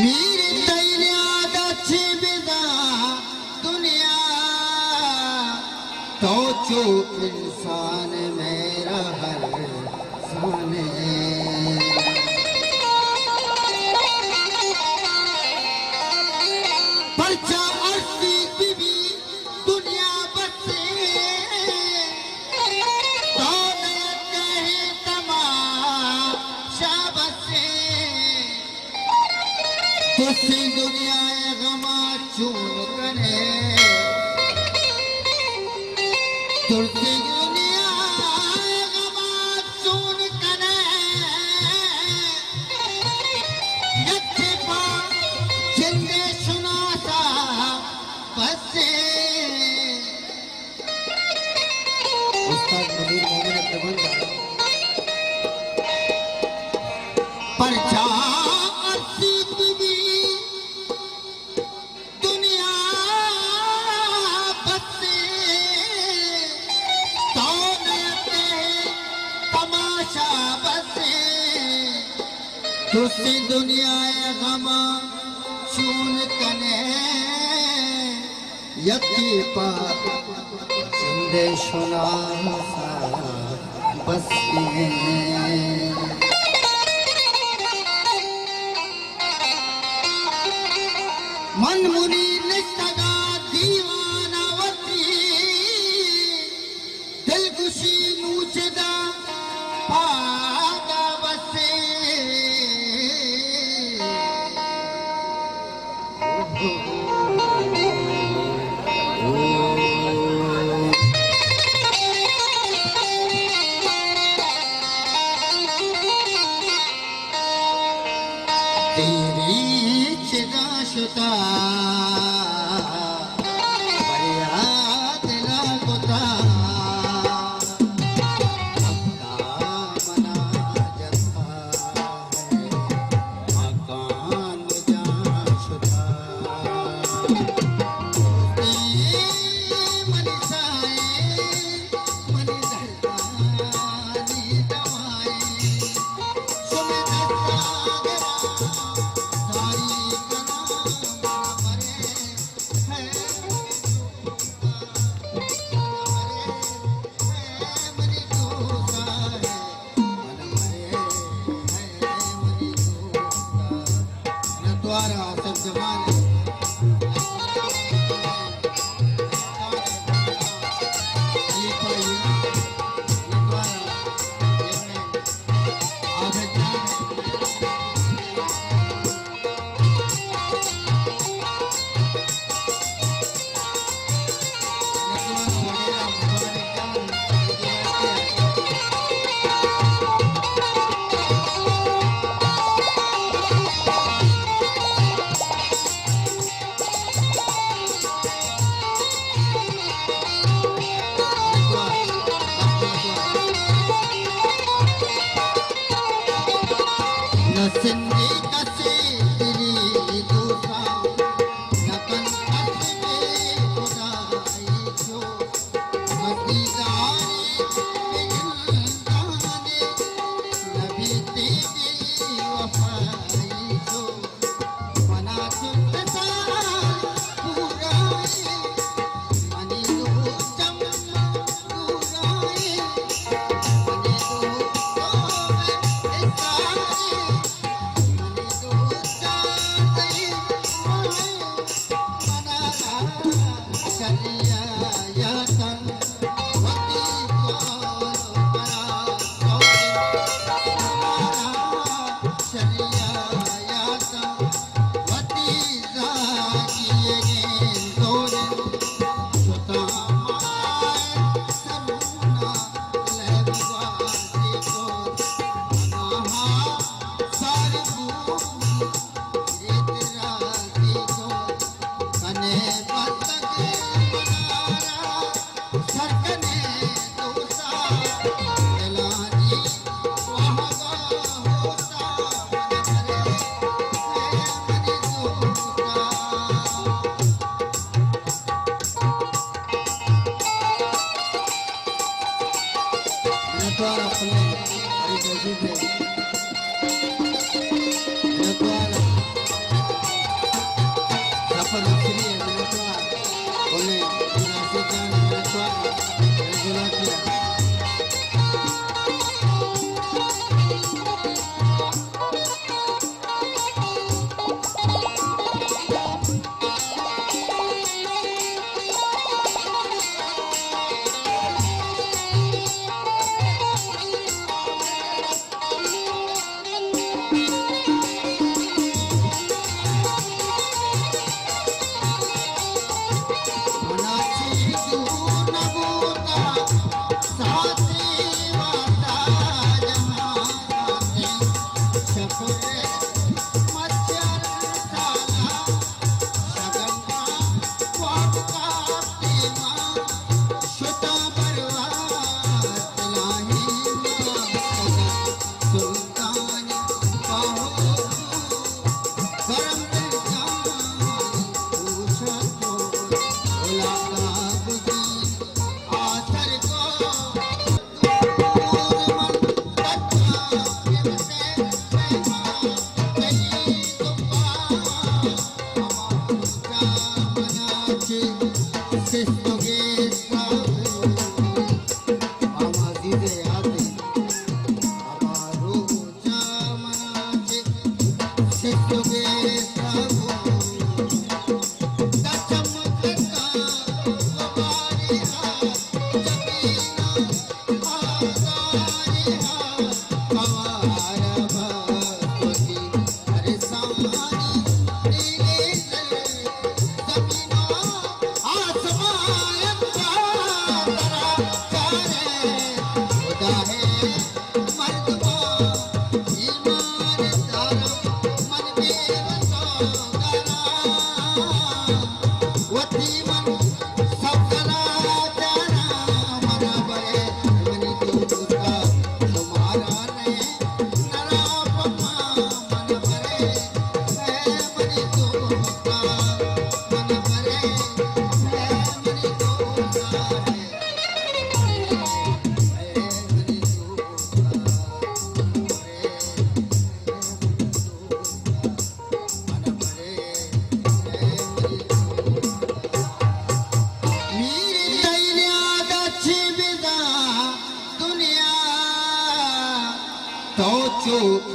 मीर तैयाद अच्छी बिदा दुनिया तो जो इंसान मेरा हर साने परचा अर्सी बीबी दुनिया बसे तो न कहे तमाशा बसे तुसी दुनिया गमा चून करे तुसी दुनिया गमा चून करे यथे पा जिंदे सुनासा बसे उस्ताद मुनीर मोमिन प्रबंध परचा अर्सी बीबी दुनिया बसे तो नयते तमाशा बसे तुसी दुनिया गमा चून कने यकी पा जिंदे सुनासा बसे मन मुनी निस्तगा दीवाना वती दिल खुशी नूचदा भागा बसे तेरी चिदा शुता फरियाद लागता अपना मना जता है मकान जा शुता मन साए मन धड़कानी दवाए सुन दस्ता द्वारा सब जमाने वती मन सबला जाना मना बरे मनी तुका तुम्हारा ने नरा पमा मन बरे मनी तुका मन बरे मनी तुका तो